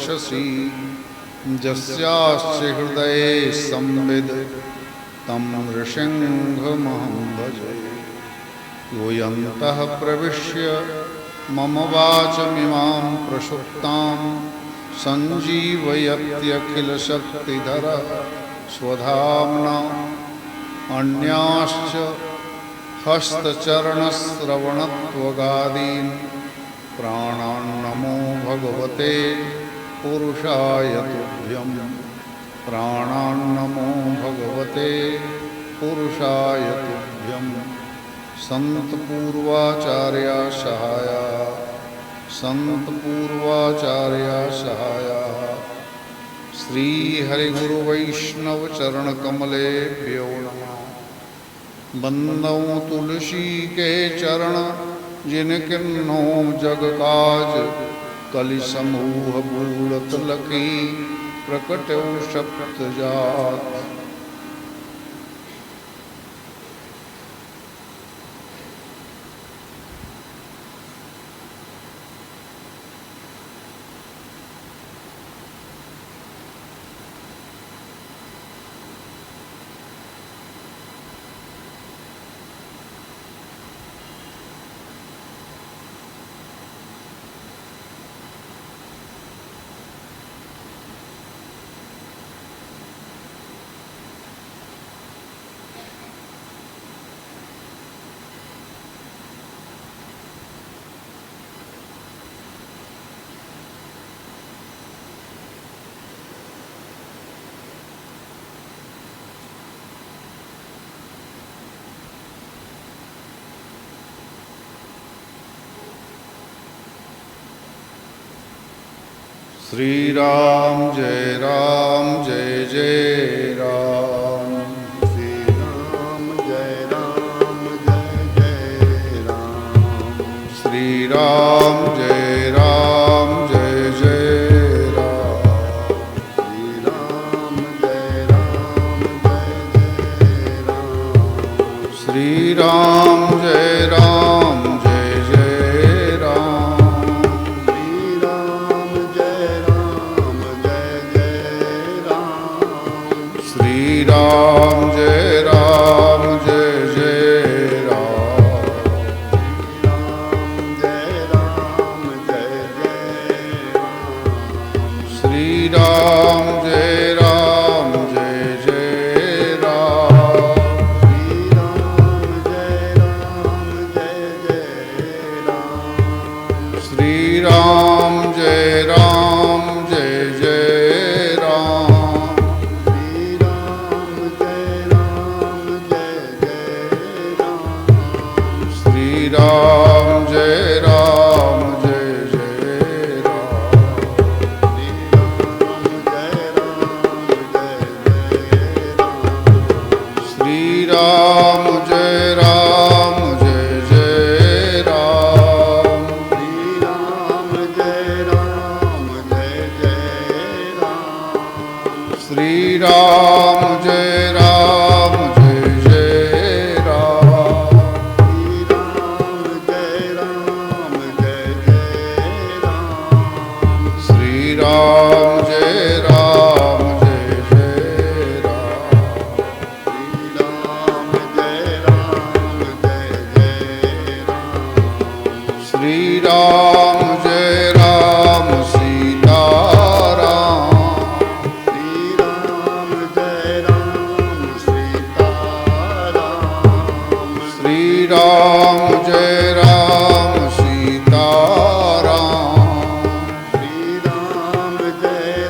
वक्षसि यस्यास्य हृदये संविद तं नृसिंहमहं भजे। योऽयन्तः प्रविश्य मम वाचमिमां प्रसुप्तां सञ्जीवयत्यखिलशक्तिधरः स्वधाम्ना अन्याश्च हस्तचरणश्रवणत्वगादीन् प्राणान्नमो भगवते पुरुषाय तुभ्यं। प्राणान्नमो भगवते पुरुषाय तुभ्यं। संतपूर्वाचार्या सहाया संतपूर्वाचार्या सहाया। श्री हरिगुरुवैष्णव चरणकमलेभ्यो नमः। बंदौ तुलसी के चरण जिनकिन्नो जग काज। कलि समूह बूढ़त लकी प्रकटौ सप्त जात। श्री राम जय जय राम। श्री राम जय जय राम। श्री राम जय जय राम। श्री राम जय जय राम। श्री राम जय जय राम। श्री राम जय जय राम। श्री राम जय जय राम। श्री राम जय जय राम। श्री राम जय जय राम। श्री राम जय जय राम। श्री राम जय जय राम। श्री राम जय जय राम। श्री राम जय राम जय सीताराम। श्री राम जय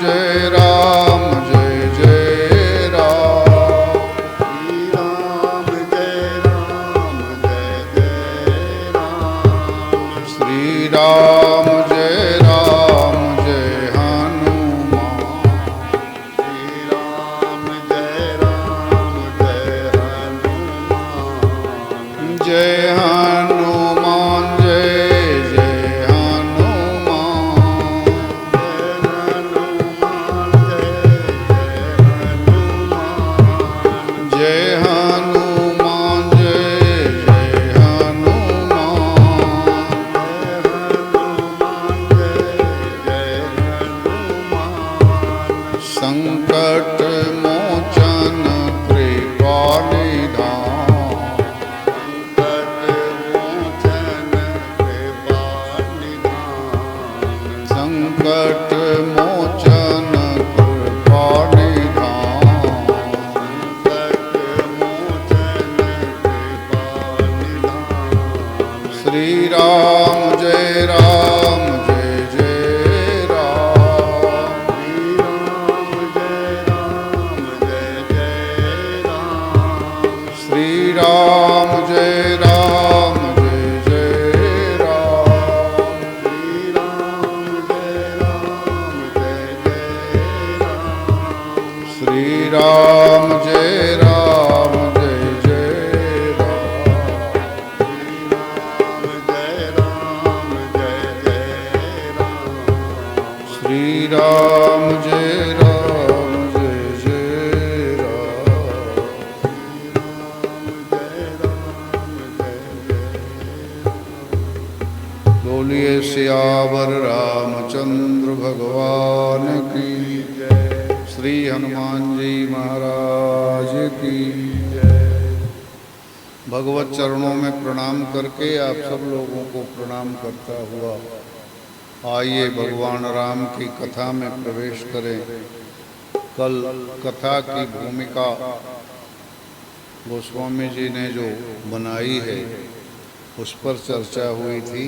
जय राम जय जय राम श्री राम जय राम जय जय राम श्री राम जय हनुमान श्री राम जय हनुमान जय हनुमान जय जय हनुमान जय हनुमान जय जय हनुमान संकट मोचन कृपा निधान संकट मोचन कृपा निधान श्री राम जय जय राम श्री राम जय जय राम श्री राम जय जय राम श्री राम जय जय राम बोलिए सियावर रामचंद्र भगवान की श्री हनुमान जी महाराज की भगवत चरणों में प्रणाम करके आप सब लोगों को प्रणाम करता हुआ आइए भगवान राम की कथा में प्रवेश करें। कल कथा की भूमिका गोस्वामी जी ने जो बनाई है उस पर चर्चा हुई थी।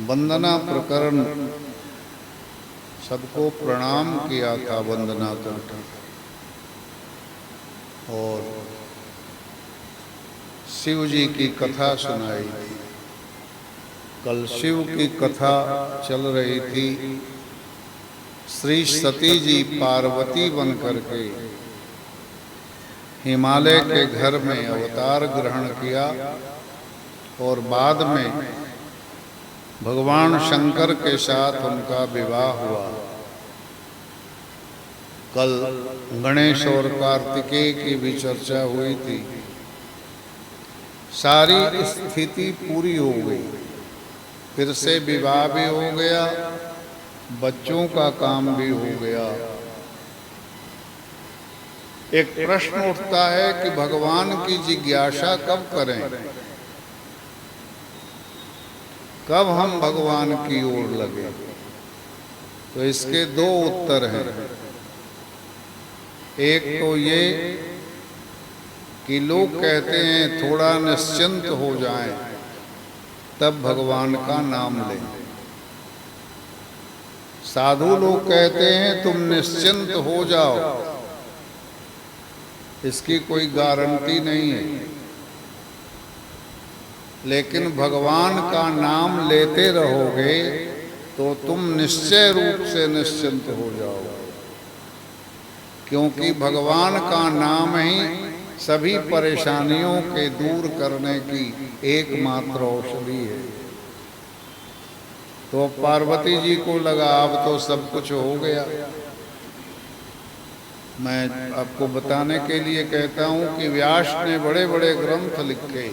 वंदना प्रकरण सबको प्रणाम किया था वंदना करके और शिव जी की कथा सुनाई। कल शिव की कथा चल रही थी। श्री सती जी पार्वती बन करके हिमालय के घर में अवतार ग्रहण किया और बाद में भगवान शंकर के साथ उनका विवाह हुआ। कल गणेश और कार्तिकेय की भी चर्चा हुई थी। सारी स्थिति पूरी हो गई, फिर से विवाह भी हो गया, बच्चों का काम भी हो गया। एक प्रश्न उठता है कि भगवान की जिज्ञासा कब करें, कब हम भगवान की ओर लगे। तो इसके दो उत्तर हैं। एक तो ये कि लोग कहते हैं थोड़ा निश्चिंत हो जाएं तब भगवान का नाम लें। साधु लोग कहते हैं तुम निश्चिंत हो जाओ, इसकी कोई गारंटी नहीं है, लेकिन भगवान का नाम लेते रहोगे तो तुम निश्चय रूप से निश्चिंत हो जाओगे, क्योंकि भगवान का नाम ही सभी परेशानियों के दूर करने की एकमात्र औषधि है। तो पार्वती जी को लगा अब तो सब कुछ हो गया। मैं आपको बताने के लिए कहता हूँ कि व्यास ने बड़े बड़े ग्रंथ लिखे,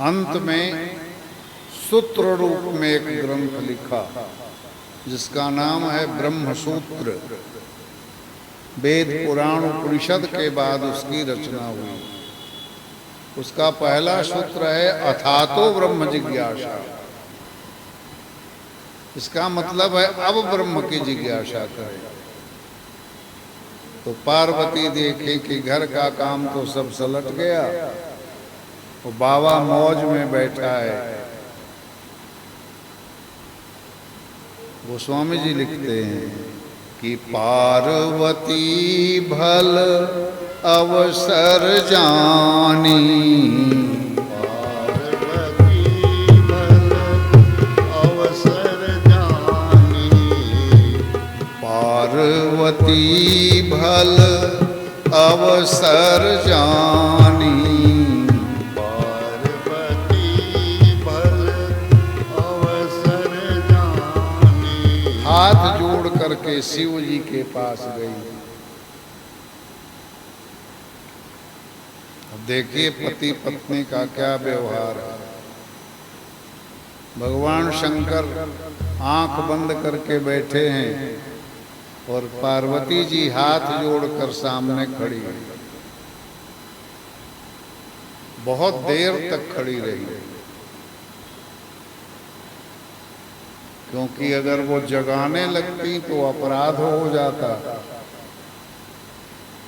अंत में सूत्र रूप में एक ग्रंथ लिखा जिसका नाम है ब्रह्मसूत्र। वेद पुराण उपनिषद के बाद उसकी रचना हुई। उसका पहला सूत्र है अथातो ब्रह्म जिज्ञासा। इसका मतलब है अब ब्रह्म की जिज्ञासा करें। तो पार्वती देखे कि घर का काम तो सब सलट गया, वो बाबा मौज में बैठा है। गोस्वामी जी लिखते हैं कि पार्वती भल अवसर जानी, पार्वती भल अवसर जानी, पार्वती भल अवसर जानी, पार्वती भल अवसर जानी। हाथ जोड़ करके शिव जी के पास गई। अब देखिए पति पत्नी का क्या व्यवहार है। भगवान शंकर आंख बंद करके बैठे हैं और पार्वती जी हाथ जोड़कर सामने खड़ी है। बहुत देर तक खड़ी रही, क्योंकि अगर वो जगाने लगती तो अपराध हो जाता।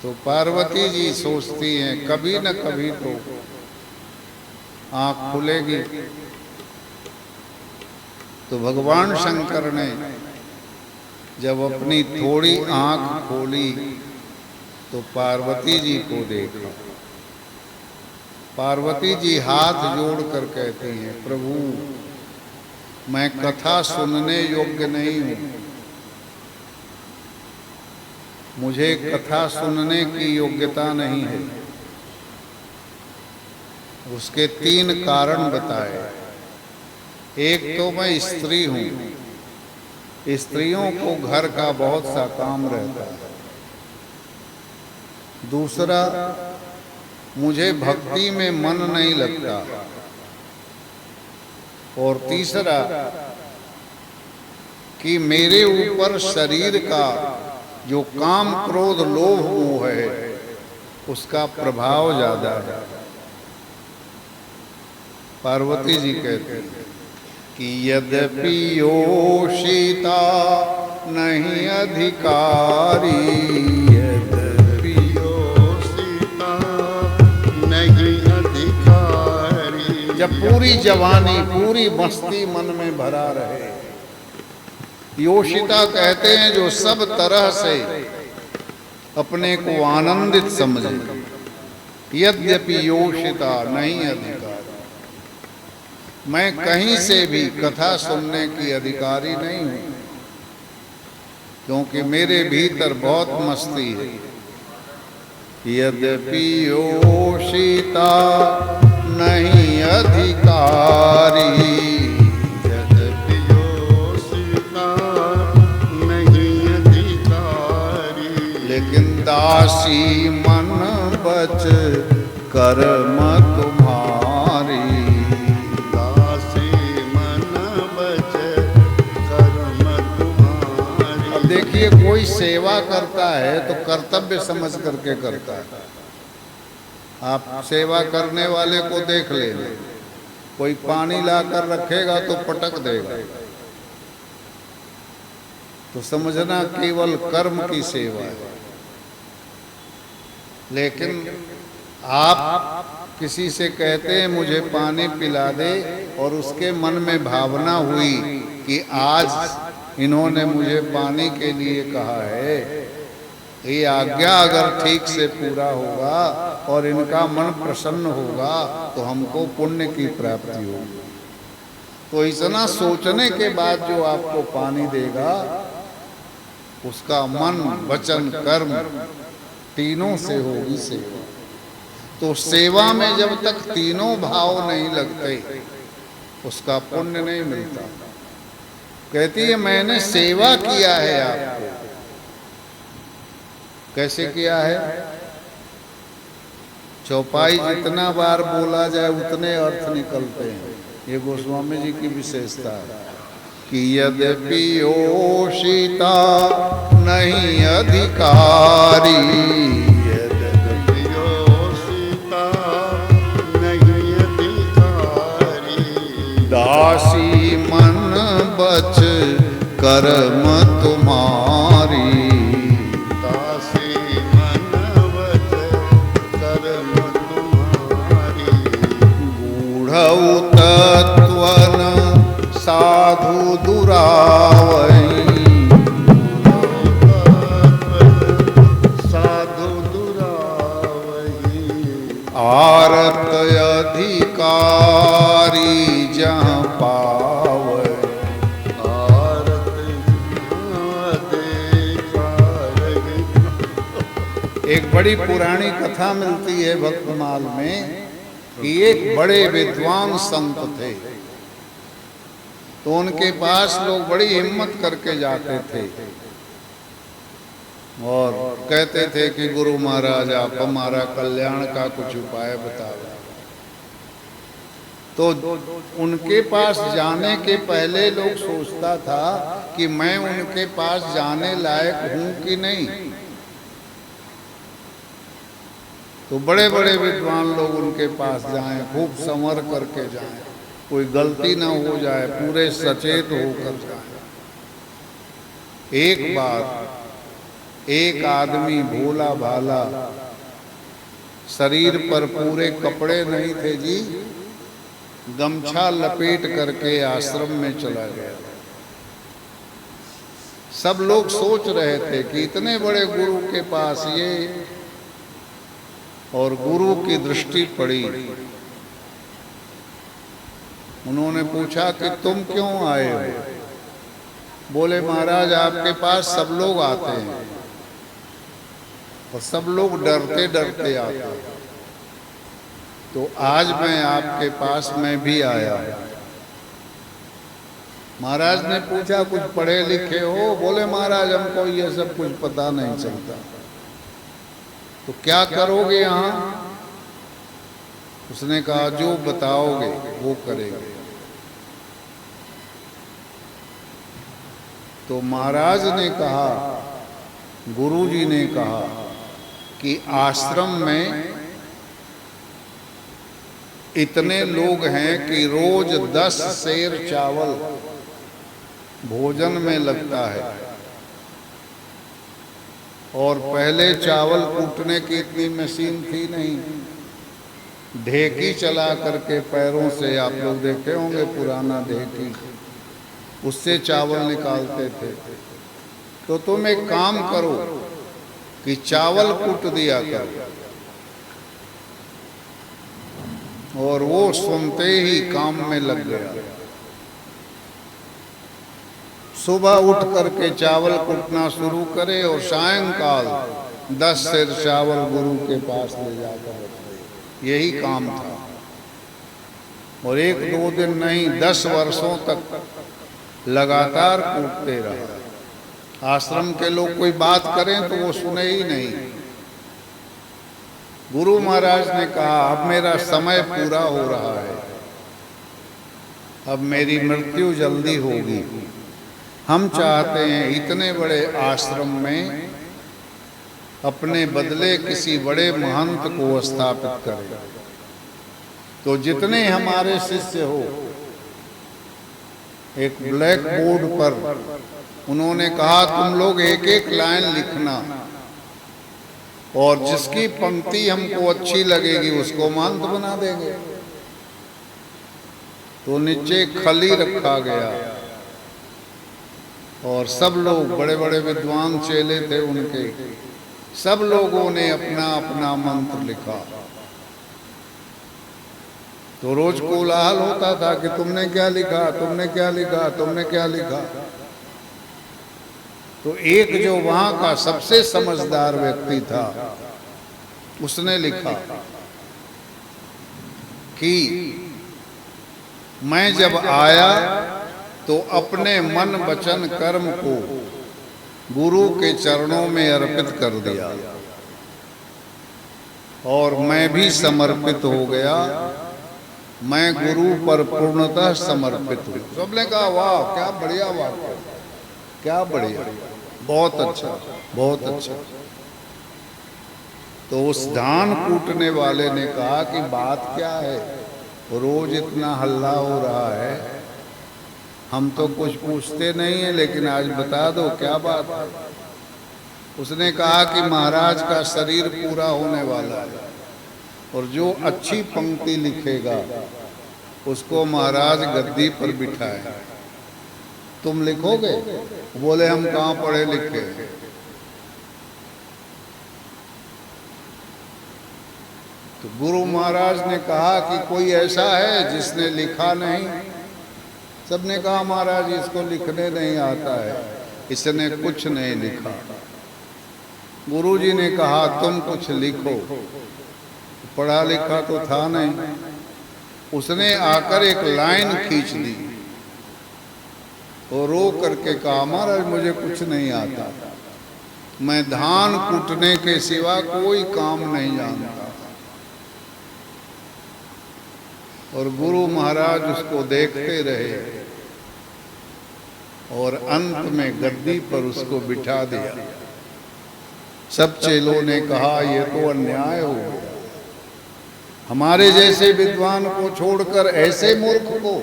तो पार्वती जी सोचती हैं कभी न कभी तो आंख खुलेगी। तो भगवान शंकर ने जब अपनी थोड़ी आंख खोली तो पार्वती जी को देखा। पार्वती जी हाथ जोड़कर कहती हैं, प्रभु मैं कथा सुनने योग्य नहीं हूं, मुझे कथा सुनने की योग्यता नहीं है। उसके 3 कारण बताए। एक तो मैं स्त्री हूं, स्त्रियों को घर का बहुत सा काम रहता है। दूसरा, मुझे भक्ति में मन नहीं लगता। और तीसरा कि मेरे ऊपर शरीर का जो काम क्रोध लोभ मोह है उसका प्रभाव ज्यादा है। पार्वती जी कहती हैं कि यद्यपि योषिता नहीं अधिकारी, यद्यपि योषिता नहीं अधिकारी। जब पूरी जवानी पूरी मस्ती मन में भरा रहे। योषिता कहते हैं जो सब तरह से अपने को आनंदित समझे। यद्यपि योषिता नहीं अधिकारी, मैं कहीं से भी कथा सुनने की अधिकारी नहीं हूं, क्योंकि मेरे भीतर बहुत मस्ती है। यद्यपि योषिता नहीं अधिकारी, यद्यपि योषिता नहीं अधिकारी। लेकिन दासी मन बच कर्म तुम्हारी। दासी मन बच कर्म तुम्हारी। अब देखिए कोई सेवा करता है तो कर्तव्य समझ करके करता है। आप सेवा करने वाले को देख लेना, कोई पानी लाकर रखेगा तो पटक देगा, तो समझना केवल कर्म की सेवा है। लेकिन आप किसी से कहते हैं मुझे पानी पिला दे, और उसके मन में भावना हुई कि आज इन्होंने मुझे पानी के लिए कहा है, ये आज्ञा अगर ठीक से पूरा होगा और इनका मन प्रसन्न होगा तो हमको पुण्य की प्राप्ति होगी। तो इतना सोचने के बाद जो आपको पानी देगा उसका मन वचन कर्म तीनों से होगी सेवा। तो सेवा में जब तक तीनों भाव नहीं लगते उसका पुण्य नहीं मिलता। कहती है मैंने सेवा किया है आपको। कैसे किया है? चौपाई जितना बार बोला जाए उतने अर्थ निकलते हैं। ये गोस्वामी जी की विशेषता है कि यद्यपि योषिता नहीं अधिकारी, यद्यपि योषिता नहीं अधिकारी। दासी मन बच कर्म तुम्हारी। दासी मन बच कर्म तुम्हारी। गूढ़ तत्वन साधु दुरावई, आरत अधिकारी जहाँ पावे, आरत अधिकारी। एक बड़ी पुरानी कथा मिलती है भक्तमाल में कि एक बड़े विद्वान संत थे, तो उनके पास लोग बड़ी हिम्मत करके जाते थे और कहते थे कि गुरु महाराज आप हमारा कल्याण का कुछ उपाय बताओ। तो उनके पास जाने के पहले लोग सोचता था कि मैं उनके पास जाने लायक हूं कि नहीं। तो बड़े बड़े विद्वान लोग उनके पास जाएं, खूब संवर करके जाएं, कोई गलती ना हो जाए, पूरे सचेत होकर जाएं। एक बार एक आदमी भोला भाला, शरीर पर पूरे कपड़े नहीं थे जी, गमछा लपेट करके आश्रम में चला गया। सब लोग सोच रहे थे कि इतने बड़े गुरु के पास ये, और गुरु की दृष्टि पड़ी। उन्होंने पूछा कि तुम क्यों आए हो? बोले महाराज आपके पास सब लोग आते हैं और सब लोग डरते डरते आते हैं, तो आज मैं आपके पास मैं भी आया। महाराज ने पूछा कुछ पढ़े लिखे हो? बोले महाराज हमको ये सब कुछ पता नहीं चलता। तो क्या करोगे यहाँ? उसने कहा जो बताओगे वो करेंगे। तो महाराज ने कहा, गुरुजी ने कहा कि आश्रम में इतने लोग हैं कि रोज 10 सेर चावल भोजन में लगता है, और पहले चावल कूटने की इतनी मशीन थी नहीं, ढेकी चला करके पैरों से, आप लोग देखे होंगे पुराना ढेकी, उससे चावल निकालते थे। तो तुम एक काम करो कि चावल कूट दिया करो। और वो सुनते ही काम में लग गया। सुबह उठ करके चावल कूटना शुरू करे और सायंकाल 10 सेर चावल गुरु के पास ले जाकर रखे। यही काम था। और 1-2 दिन नहीं, 10 वर्षों तक लगातार कूटते रहे। आश्रम के लोग कोई बात करें तो वो सुने ही नहीं। गुरु महाराज ने कहा अब मेरा समय पूरा हो रहा है, अब मेरी मृत्यु जल्दी होगी। हम चाहते हैं इतने बड़े आश्रम में अपने बदले किसी बड़े महंत को स्थापित करें। तो जितने हमारे शिष्य हो, एक ब्लैक बोर्ड पर उन्होंने कहा तुम लोग एक एक लाइन लिखना, और जिसकी पंक्ति हमको अच्छी लगेगी उसको महंत बना देंगे। तो नीचे खली रखा गया और सब लोग, बड़े बड़े विद्वान चेले थे उनके, सब लोगों ने अपना अपना मंत्र लिखा। तो रोज कोलाहल होता था कि तुमने क्या लिखा, तुमने क्या लिखा, तुमने क्या लिखा। तो एक जो वहां का सबसे समझदार व्यक्ति था, उसने लिखा कि मैं जब आया तो अपने मन वचन कर्म को गुरु के चरणों में अर्पित कर दिया और मैं भी समर्पित हो गया। मैं गुरु पर पूर्णतः समर्पित हूँ। सबने कहा वाह क्या बढ़िया बात है, क्या बढ़िया, बहुत अच्छा, बहुत अच्छा। तो उस धान कूटने वाले ने कहा कि बात क्या है, रोज इतना हल्ला हो रहा है, हम तो कुछ पूछते नहीं है, लेकिन आज बता दो क्या बात है। उसने कहा कि महाराज का शरीर पूरा होने वाला है और जो अच्छी पंक्ति लिखेगा उसको महाराज गद्दी पर बिठाए। तुम लिखोगे? बोले हम कहाँ पढ़े लिखे। तो तो गुरु महाराज ने कहा कि कोई ऐसा है जिसने लिखा नहीं? सबने कहा महाराज इसको लिखने नहीं आता है, इसने कुछ नहीं लिखा। गुरु जी ने कहा तुम कुछ लिखो। पढ़ा लिखा तो था नहीं। उसने आकर एक लाइन खींच दी और रो करके कहा महाराज मुझे कुछ नहीं आता, मैं धान कूटने के सिवा कोई काम नहीं जानता। और गुरु महाराज उसको देखते रहे और अंत में गद्दी पर उसको बिठा दिया। सब चेलों ने कहा यह तो अन्याय हो गया, हमारे जैसे विद्वान को छोड़कर ऐसे मूर्ख को।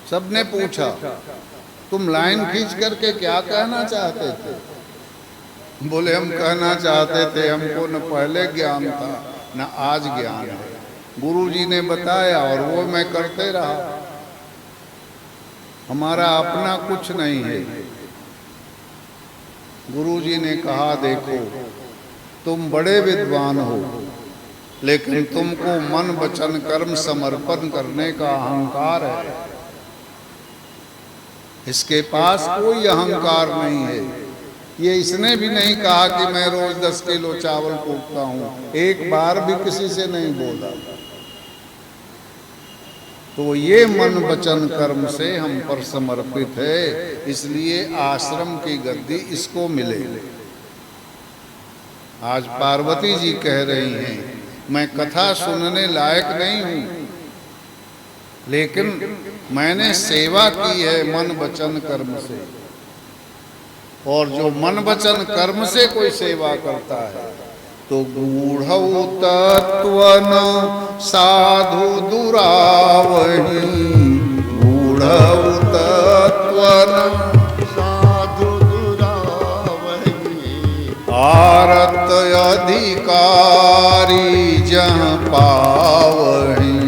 सबने पूछा तुम लाइन खींच करके क्या कहना चाहते थे? बोले हम कहना चाहते थे हमको न पहले ज्ञान था न आज ज्ञान है। गुरु जी ने बताया और वो मैं करते रहा, हमारा अपना कुछ नहीं है। गुरु जी ने कहा देखो तुम बड़े विद्वान हो, लेकिन तुमको मन वचन कर्म समर्पण करने का अहंकार है। इसके पास कोई अहंकार नहीं है। ये इसने भी नहीं कहा कि मैं रोज 10 किलो चावल कूटता हूं, एक बार भी किसी से नहीं बोला। तो ये मन वचन कर्म से हम पर समर्पित है, इसलिए आश्रम की गद्दी इसको मिले। आज पार्वती जी कह रही हैं मैं कथा सुनने लायक नहीं हूं, लेकिन मैंने सेवा की है मन वचन कर्म से। और जो मन वचन कर्म से कोई सेवा करता है तो गूढ़ौ तत्वन साधु दुरावही, गूढ़ौ तत्वन साधु दुरावही, आरत अधिकारी जहाँ पावही।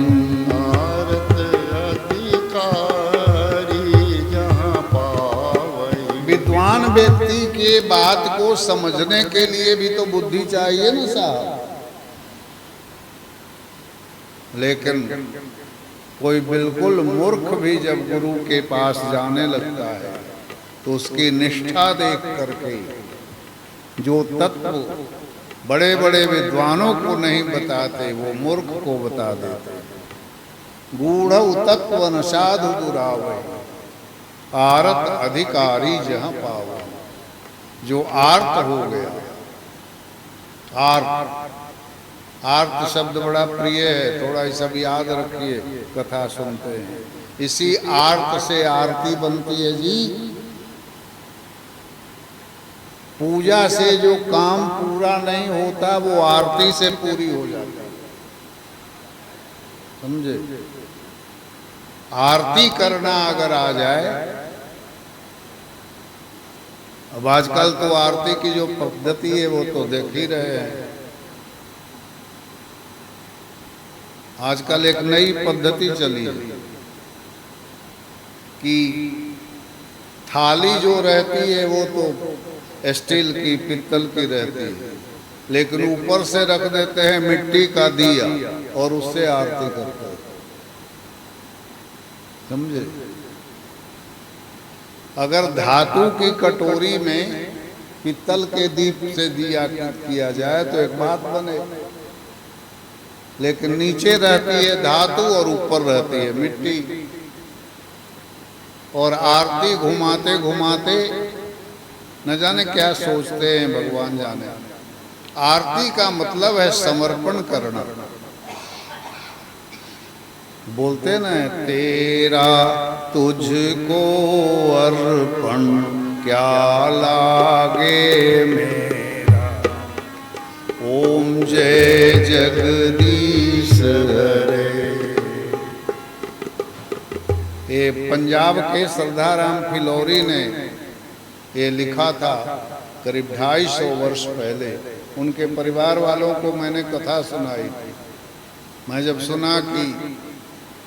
आरत अधिकारी जहाँ पावही। विद्वान व्यक्ति के बात को समझने के लिए भी तो बुद्धि चाहिए ना साहब। लेकिन कोई बिल्कुल मूर्ख भी जब गुरु के पास जाने लगता है तो उसकी निष्ठा देख करके जो तत्व बड़े बड़े विद्वानों को नहीं बताते वो मूर्ख को बता देते। गूढ़ तत्व न साधु दुरावै, आरत अधिकारी जहां पावै। जो आर्त हो गया, आर्त, आर्त शब्द बड़ा प्रिय है, थोड़ा ही सब याद रखिए कथा सुनते हैं। इसी आर्त से आरती बनती है जी। पूजा से जो काम पूरा नहीं होता वो आरती से पूरी हो जाता है, समझे। आरती करना अगर आ जाए, अब आजकल तो आरती की जो पद्धति है वो तो देख ही रहे हैं। आजकल एक नई पद्धति चली है कि थाली जो रहती है वो तो स्टील की पित्तल की रहती है, लेकिन ऊपर से रख देते हैं मिट्टी का दिया और उससे आरती करते हैं, समझे। अगर धातु की कटोरी में पित्तल के दीप से दिया किया जाए तो एक बात बने, लेकिन नीचे रहती है धातु और ऊपर रहती है मिट्टी। और आरती घुमाते घुमाते न जाने क्या सोचते हैं, भगवान जाने। आरती का मतलब है समर्पण करना। बोलते न तेरा तुझको अर्पण क्या लागे मेरा, ओम जय जगदीश हरे। ये पंजाब के सरदाराम फिलौरी ने ये लिखा था करीब 250 वर्ष पहले। उनके परिवार वालों को मैंने कथा सुनाई थी। मैं जब सुना कि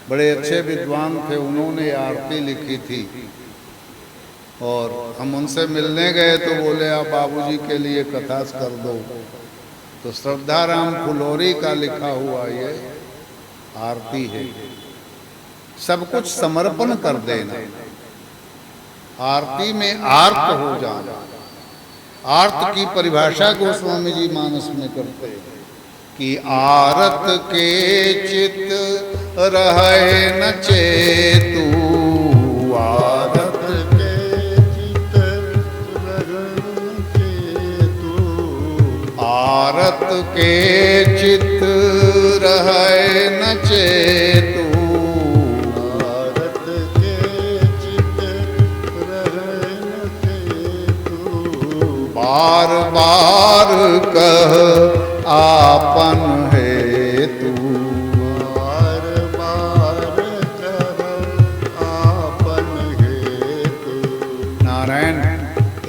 बड़े अच्छे विद्वान थे, उन्होंने आरती लिखी थी और हम उनसे मिलने गए तो बोले आप बाबूजी के लिए कथा कर दो। तो श्रद्धाराम फुलोरी का लिखा हुआ ये आरती है। सब कुछ समर्पण कर देना, आरती में आर्त हो जाना। आर्त की परिभाषा गोस्वामी जी मानस में करते हैं कि आरत के चित रहे न चेतु, आरत के चित रहन चेतु, आरत के चित रहे न चेतु, आरत के चित रहन चेतु, बार बार कह आपन है तू, बार बार कह आपन है तू। नारायण।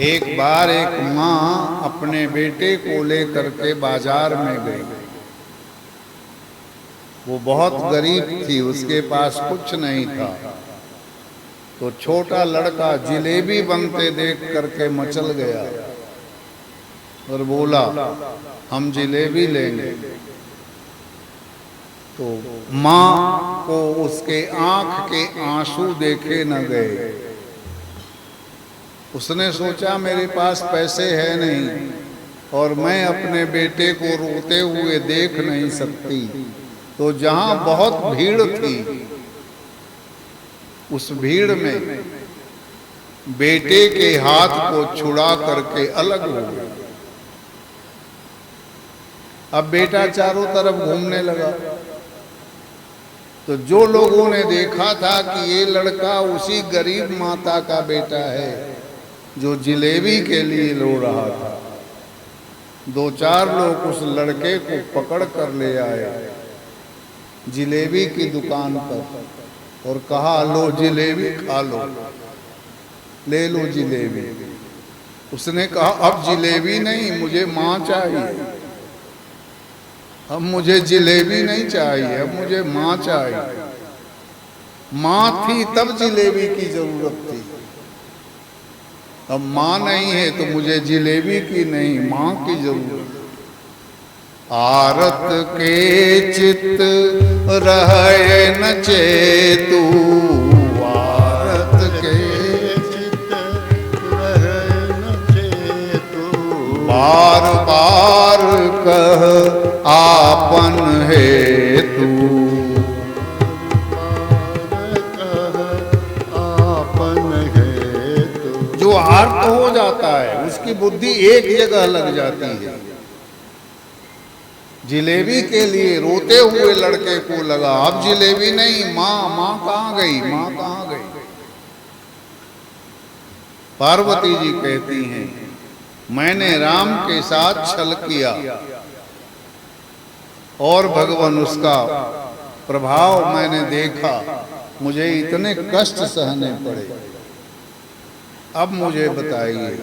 एक बार एक माँ अपने बेटे को लेकर के बाजार में गई। वो बहुत गरीब थी, उसके पास कुछ नहीं था। तो छोटा लड़का जिलेबी बनते देख करके मचल गया और बोला हम जिलेबी लेंगे। तो माँ को उसके आंख के आंसू देखे न गए। उसने सोचा मेरे पास पैसे है नहीं और मैं अपने बेटे को रोते हुए देख नहीं सकती। तो जहां बहुत भीड़ थी, उस भीड़ में बेटे के हाथ को छुड़ा करके अलग हो गई। अब बेटा चारों तरफ घूमने लगा। तो जो लोगों ने देखा था कि ये लड़का उसी गरीब माता का बेटा है जो जिलेबी के लिए रो रहा था, दो चार लोग उस लड़के को पकड़ कर ले आए जिलेबी की दुकान पर और कहा लो जिलेबी खा लो, ले लो जिलेबी। उसने कहा अब जिलेबी नहीं, मुझे माँ चाहिए। अब मुझे जिलेबी नहीं चाहिए, अब मुझे माँ चाहिए। माँ थी तब जिलेबी की जरूरत थी, अब माँ नहीं है तो मुझे जिलेबी की नहीं, माँ की जरूरत। आरत के चित रहे न चेतु, आरत के चित रहन चेतु, बार बार कह आपन है तू, बार कह आपन है तू। जो आर्त हो जाता है उसकी बुद्धि एक जगह लग जाती है। जिलेबी के लिए रोते हुए लड़के को लगा अब जिलेबी नहीं, माँ, माँ कहाँ गई, माँ कहाँ गई। पार्वती जी कहती हैं मैंने राम के साथ छल किया और भगवान उसका प्रभाव मैंने देखा, मुझे इतने कष्ट सहने पड़े। अब मुझे बताइए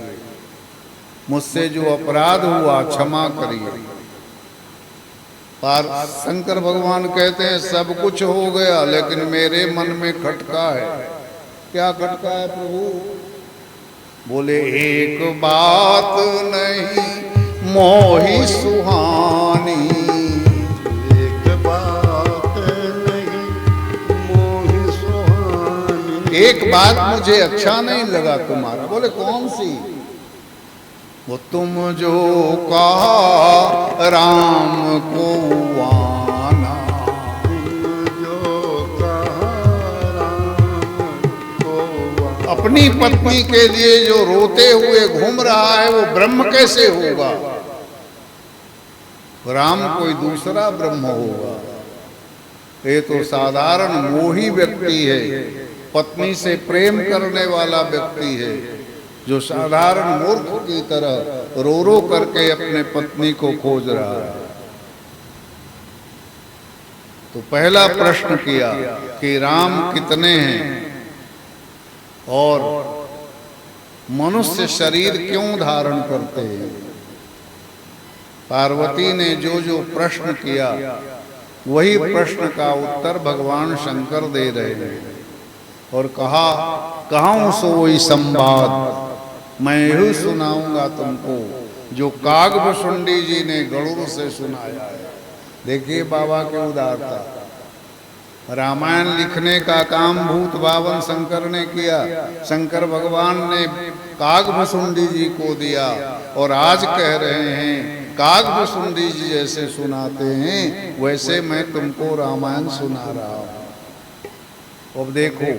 मुझसे जो अपराध हुआ क्षमा करिए। पर शंकर भगवान कहते हैं सब कुछ हो गया लेकिन मेरे मन में खटका है। क्या खटका है प्रभु? बोले एक बात नहीं मोही सुहानी, एक बात नहीं मोहि सुहानी, एक बात मुझे अच्छा नहीं लगा तुम्हारा। बोले कौन सी? वो तुम जो कहा राम को आना, जो कहा राम को आना। अपनी पत्नी के लिए जो रोते हुए घूम रहा है वो ब्रह्म कैसे होगा? राम कोई दूसरा ब्रह्म होगा। ये तो साधारण मोही व्यक्ति है, पत्नी से प्रेम करने वाला व्यक्ति है जो साधारण मूर्ख की तरह रो रो करके अपने पत्नी को खोज रहा है। तो पहला प्रश्न किया कि राम कितने हैं और मनुष्य शरीर क्यों धारण करते हैं। पार्वती ने जो जो प्रश्न किया वही प्रश्न का उत्तर भगवान शंकर दे रहे हैं और कहा कहूं सो वही संवाद मैं यही सुनाऊंगा तुमको जो कागभुसुंडी जी ने गरुड़ से सुनाया है। देखिए बाबा की उदारता। रामायण लिखने का काम भूत बावन शंकर ने किया, शंकर भगवान ने कागभुसुंडी जी को दिया, और आज कह रहे हैं कागभुसुंडी जी जैसे सुनाते हैं वैसे मैं तुमको रामायण सुना रहा हूं। अब देखो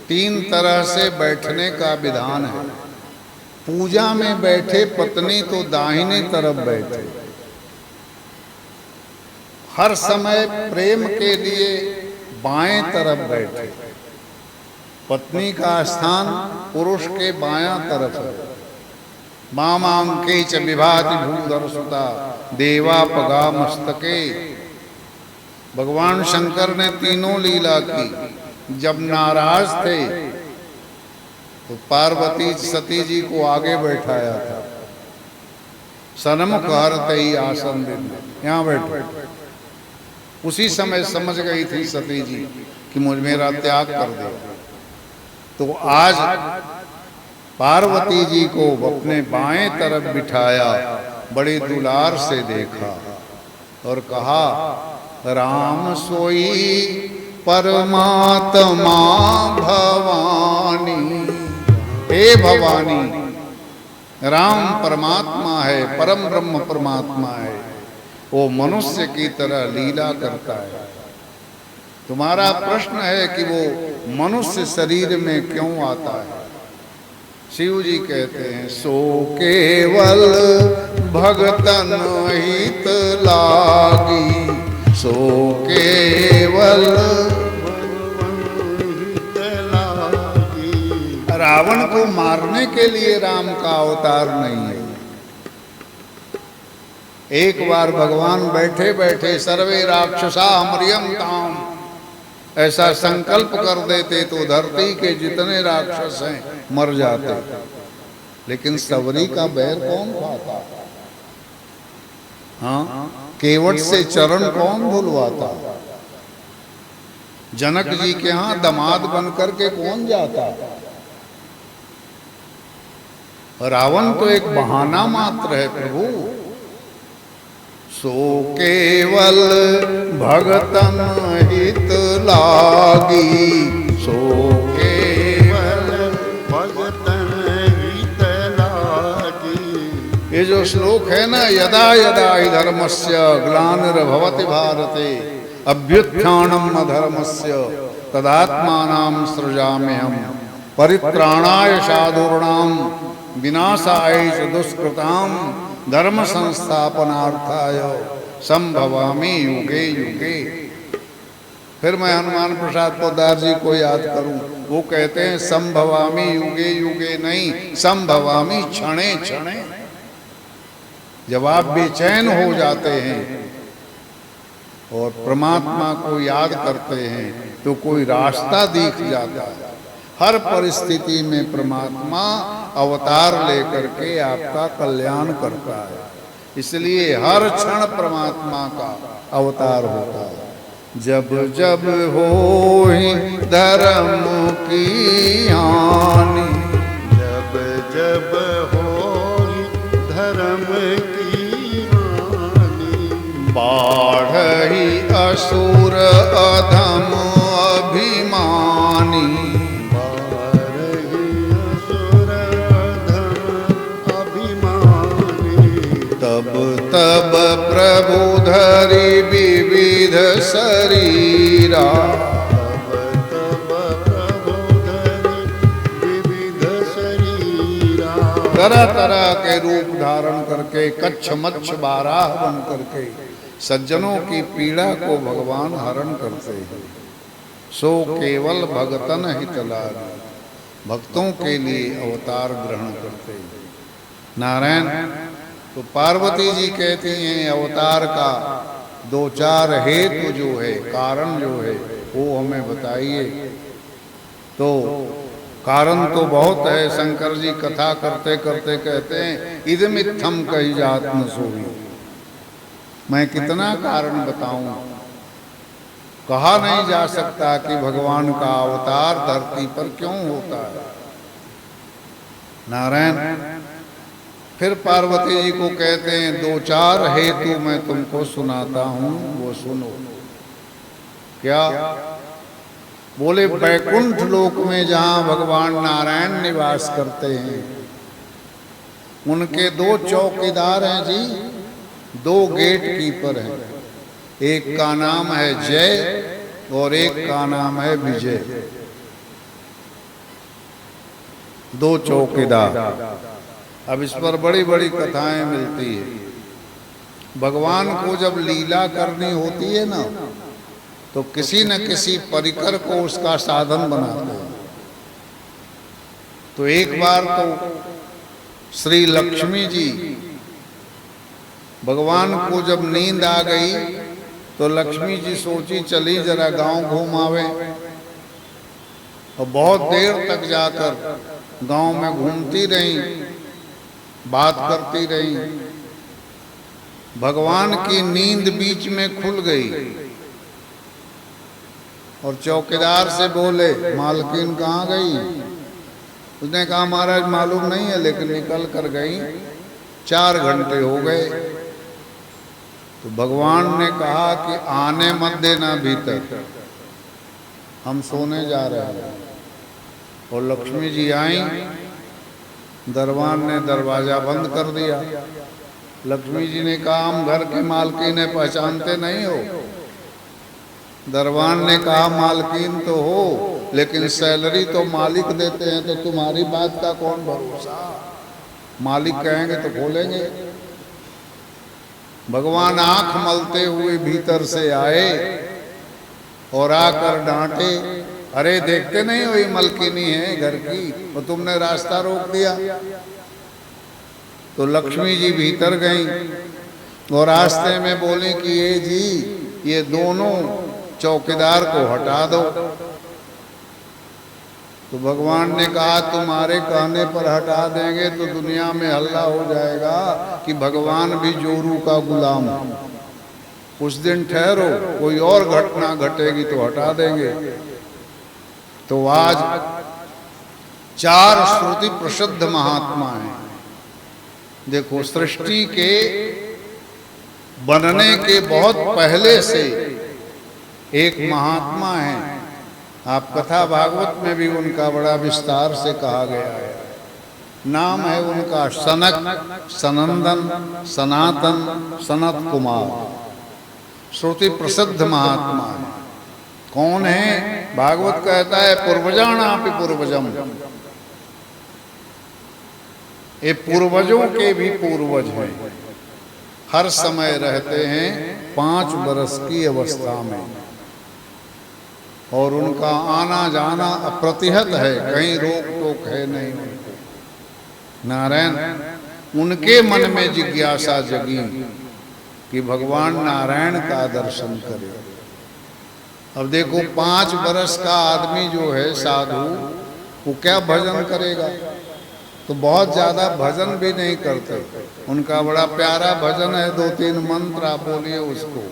3 तरह से बैठने का विधान है। पूजा में बैठे पत्नी तो दाहिने तरफ बैठे, हर समय प्रेम के लिए बाएं तरफ बैठे। पत्नी का स्थान पुरुष के बायां तरफ है। मामांके च विभाति भूधर सुता देवापगा मस्तके। भगवान शंकर ने तीनों लीला की। जब नाराज थे तो पार्वती सती जी को आगे बैठाया था, सन्मुख हरते ही आसन देते, यहाँ बैठो। उसी समय समझ गई थी सती जी कि मुझ मेरा त्याग कर दे। तो आज पार्वती जी को अपने बाएं तरफ बिठाया, बड़े दुलार से देखा और कहा, राम सोई परमात्मा भवानी। हे भवानी, राम परमात्मा है, परम ब्रह्म परमात्मा है, वो मनुष्य की तरह लीला करता है। तुम्हारा प्रश्न है कि वो मनुष्य शरीर में क्यों आता है। शिव जी कहते हैं, सो केवल भगतन हित लागी, सो केवल हित लागी। रावण को मारने के लिए राम का अवतार नहीं है। एक बार भगवान बैठे बैठे सर्वे राक्षसा मरियंताम ऐसा संकल्प कर देते तो धरती के जितने राक्षस हैं मर जाते। लेकिन सबरी का बैर कौन खाता? हाँ, केवट से चरण कौन धुलवाता? जनक जी के यहाँ दामाद बन करके कौन जाता? रावण तो एक बहाना मात्र है प्रभु। सो केवल भगतन हित लागी, सो केवल भगतन हित लागी। ये जो श्लोक है ना, यदा यदा हि धर्मस्य ग्लानिर्भवति भारते अभ्युत्थानम् अधर्मस्य तदात्मानं सृजाम्यहम् परित्राणाय साधूनां विनाशाय च दुष्कृतां धर्म संस्थापनार्थाय संभवामि युगे युगे। फिर मैं हनुमान प्रसाद पोद्दार जी को याद करूं, वो कहते हैं संभवामि युगे युगे नहीं, संभवामि क्षणे क्षणे। जब आप बेचैन हो जाते हैं और परमात्मा को याद करते हैं तो कोई रास्ता दिख जाता है। हर परिस्थिति में परमात्मा अवतार लेकर के आपका कल्याण करता है। इसलिए हर क्षण परमात्मा का अवतार होता है। जब जब होई धर्म की हानि, जब जब होई धर्म की हानि, बाढ़हि असुर अधम अभिमानी। बारहि असुर अधम अभिमानी। तब तब प्रभु धरि विविध शरीरा, तब तब प्रभु धरि विविध शरीरा। तरह तरह के रूप धारण करके कच्छ मच्छ बाराह बन करके सज्जनों की पीड़ा को भगवान हरण करते हैं। सो केवल भगतन हित लागी, भक्तों के लिए अवतार ग्रहण करते हैं। नारायण तो पार्वती जी कहती हैं अवतार का 2-4 हेतु जो है, कारण जो है वो हमें बताइए। तो कारण तो बहुत है। शंकर जी कथा करते करते कहते हैं इदमित्थम कही जात न सोई। मैं कितना कारण बताऊं, कहा नहीं जा सकता कि भगवान का अवतार धरती पर क्यों होता है। नारायण फिर पार्वती जी को कहते हैं, दो चार हेतु मैं तुमको सुनाता हूं, वो सुनो। क्या? बोले बैकुंठ लोक में जहां भगवान नारायण निवास करते हैं, उनके दो चौकीदार हैं जी, दो गेट कीपर हैं। एक का नाम है जय और एक का नाम है विजय। दो चौकीदार। अब इस पर बड़ी बड़ी कथाएं मिलती है। भगवान को जब लीला करनी होती है ना, तो किसी न किसी परिकर को उसका साधन बनाते हैं। तो एक बार तो श्री लक्ष्मी जी, भगवान को जब नींद आ गई तो लक्ष्मी जी सोची चली जरा गांव घूम आवे, और बहुत देर तक जाकर गांव में घूमती रही, बात करती रही। भगवान की नींद बीच में खुल गई और चौकीदार से बोले, मालकिन कहाँ गई? उसने कहा, महाराज मालूम नहीं है, लेकिन निकल कर गई, 4 घंटे हो गए। तो भगवान ने कहा कि आने मत देना भीतर, हम सोने जा रहे हैं। और लक्ष्मी जी आई, दरबान ने दरवाजा बंद कर दिया। लक्ष्मी जी ने कहा, हम घर की मालकिन है, पहचानते नहीं हो? दरबान ने कहा, मालकिन तो हो, लेकिन सैलरी तो मालिक देते हैं, तो तुम्हारी बात का कौन भरोसा? मालिक कहेंगे तो खोलेंगे। भगवान आंख मलते हुए भीतर से आए और आकर डांटे, अरे देखते नहीं हो ये मलकिनी है घर की, तो तुमने रास्ता रोक दिया। तो लक्ष्मी जी भीतर गईं और रास्ते में बोली कि ये जी, ये दोनों चौकीदार को हटा दो। तो भगवान ने कहा, तुम्हारे कहने पर हटा देंगे तो दुनिया में हल्ला हो जाएगा कि भगवान भी जोरू का गुलाम है। कुछ दिन ठहरो, कोई और घटना घटेगी तो हटा देंगे। तो आज 4 श्रुति प्रसिद्ध महात्मा हैं। देखो, सृष्टि के बनने के बहुत पहले से एक महात्मा है। आप कथा भागवत में भी उनका बड़ा विस्तार से कहा गया है। नाम है उनका सनक, सनंदन, सनातन, सनत कुमार। श्रुति प्रसिद्ध महात्मा है। कौन है? भागवत कहता है, पूर्वजाणापि पूर्वजम, ये पूर्वजों के भी पूर्वज हैं। हर समय रहते हैं 5 बरस की अवस्था में, और उनका आना जाना अप्रतिहत है, कहीं रोक टोक है नहीं। नारायण, उनके मन में जिज्ञासा जगी कि भगवान नारायण का दर्शन करे। अब देखो, 5 बरस का आदमी जो है साधु, वो क्या भजन करेगा? तो बहुत ज्यादा भजन भी नहीं करते। उनका बड़ा प्यारा भजन है, 2-3 मंत्र आप बोलिए उसको।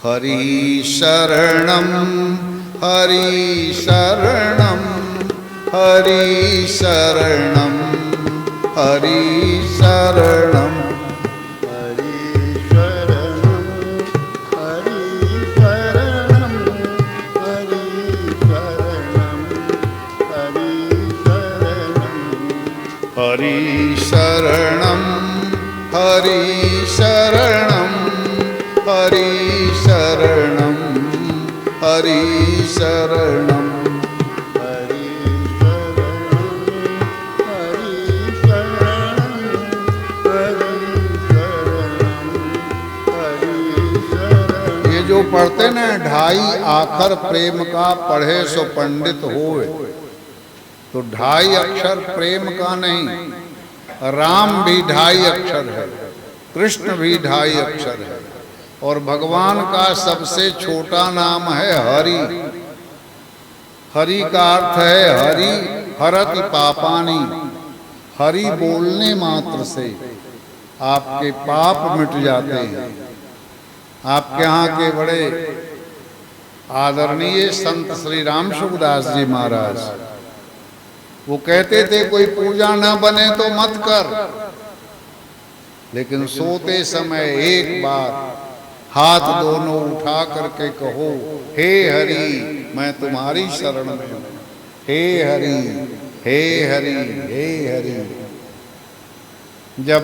हरि शरणम हरि शरणम हरि शरणम हरि शरणम हरि शरणम हरि शरणम हरि शरणम हरि शरणम हरि शरणम हरि शरणम हरि शरणम हरि शरणम। ये जो पढ़ते ना, 2.5 आखर प्रेम का पढ़े सो पंडित होवे, तो 2.5 अक्षर प्रेम का नहीं। राम भी 2.5 अक्षर है, कृष्ण भी 2.5 अक्षर है, और भगवान का सबसे छोटा नाम है हरि। हरि का अर्थ है हरि हरति पापानि। हरि बोलने मात्र से आपके पाप मिट जाते हैं। आपके यहाँ के बड़े आदरणीय संत श्री राम सुखदास जी महाराज, वो कहते थे, कोई पूजा ना बने तो मत कर, लेकिन सोते समय एक बार हाथ दोनों उठा करके कहो, हे हरि मैं तुम्हारी शरण में हूं, हे हरि हे हरि हे हरि। जब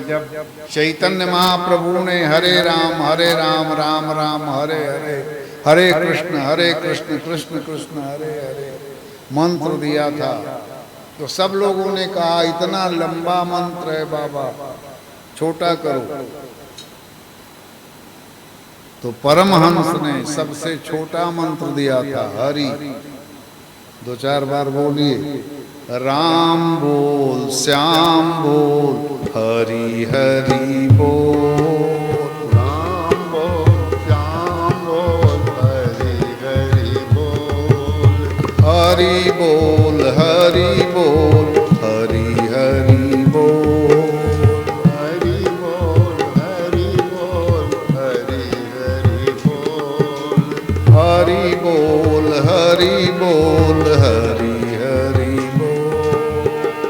चैतन्य महाप्रभु ने हरे राम राम राम हरे हरे, हरे कृष्ण कृष्ण कृष्ण हरे हरे मंत्र दिया था, तो सब लोगों ने कहा इतना लंबा मंत्र है बाबा, छोटा करो। तो परमहंस ने सबसे छोटा मंत्र दिया था, हरि। 2-4 बार बोलिए, राम बोल श्याम बोल हरि हरि बोल, राम बोल श्याम बोल हरि हरि बोल, हरि बोल हरि बोल हरि हरि बोल, हरि बोल हरि बोल हरि हरि बोल, हरि बोल हरि बोल हरि हरि बोल,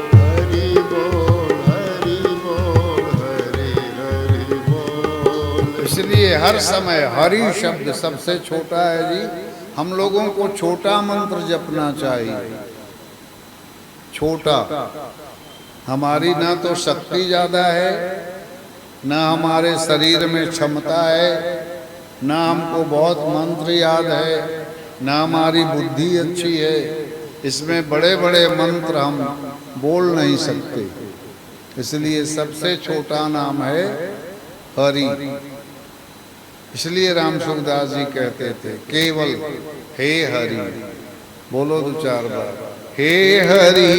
हरि बोल हरि बोल हरि हरि बोल। इसलिए हर समय हरि शब्द सबसे छोटा है जी। हम लोगों को छोटा मंत्र जपना चाहिए, छोटा। हमारी ना तो शक्ति ज्यादा है, ना हमारे शरीर में क्षमता है, ना हमको बहुत मंत्र याद है, ना हमारी बुद्धि अच्छी है। इसमें बड़े बड़े मंत्र हम बोल नहीं सकते, इसलिए सबसे छोटा नाम है हरि। इसलिए राम सुखदास जी कहते थे केवल हे हरि। बोलो 2-4 बार, हे हरि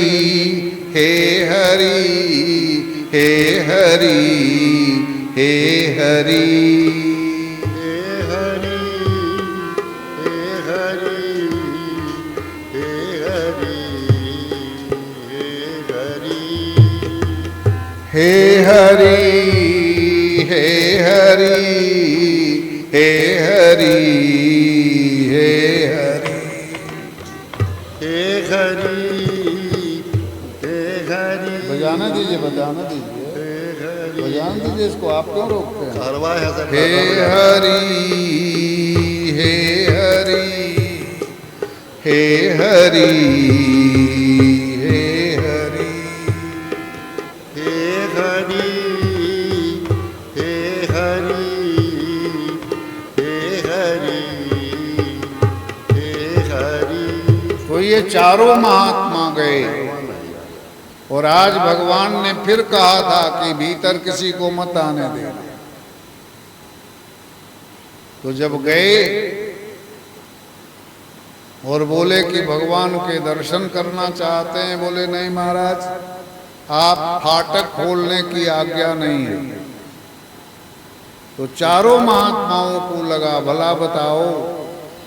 हे हरि हे हरि हे हरि, हे हरि हे हरि हे हरि हे हरि, हे हरि हे हरि हे हरि हे हरि, हे हरि हे हरि। बजाना दीजिए, बजाना दीजिए, बजाना दीजिए इसको, आप क्यों रोकते हैं? करवा है सर। हे हरि हे हरि हे हरि हे हरि, हे हरि हे हरि हे हरि हे हरि। तो ये चारों महात्मा गए, और आज भगवान ने फिर कहा था कि भीतर किसी को मत आने देना। तो जब गए और बोले कि भगवान के दर्शन करना चाहते हैं, बोले नहीं महाराज, आप फाटक खोलने की आज्ञा नहीं है। तो चारों महात्माओं को लगा भला बताओ,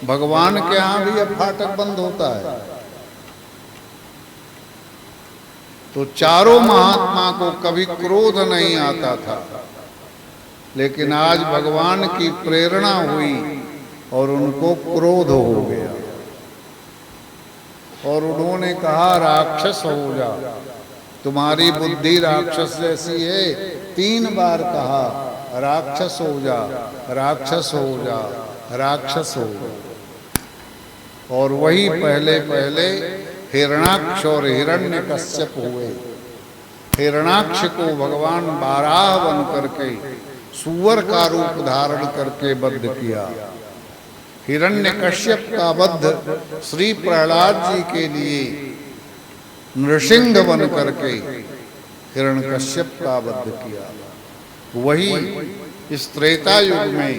भगवान के यहां भी अब फाटक बंद होता है। तो चारों महात्मा को कभी क्रोध नहीं आता था, लेकिन आज भगवान की प्रेरणा हुई और उनको क्रोध हो गया, और उन्होंने कहा राक्षस हो जा, तुम्हारी बुद्धि राक्षस जैसी है। 3 बार कहा राक्षस हो जा, राक्षस हो जा, राक्षस हो जा। और वही पहले पहले हिरणाक्ष और हिरण्यकश्यप हुए। हिरणाक्ष को भगवान बाराह बन करके सूअर का रूप धारण करके बद्ध किया। हिरण्यकश्यप का वध श्री प्रहलाद जी के लिए नृसिंह बन करके हिरण्यकश्यप का वध किया। वही इस त्रेता युग में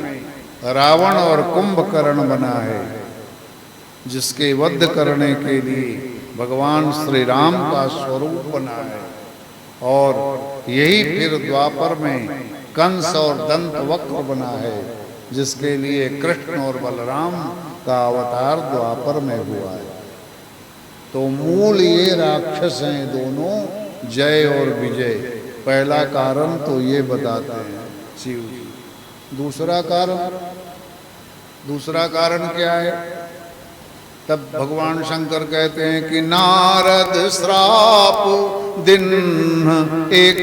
रावण और कुंभकर्ण बना है, जिसके वध करने के लिए भगवान श्री राम का स्वरूप बना है। और यही फिर द्वापर में कंस और दंत वक्र बना है, जिसके लिए कृष्ण और बलराम का अवतार द्वापर में हुआ है। तो मूल ये राक्षस हैं दोनों, जय और विजय। पहला कारण तो ये बताते हैं शिव जी। दूसरा कारण क्या है? तब भगवान शंकर कहते हैं कि नारद श्राप दिन एक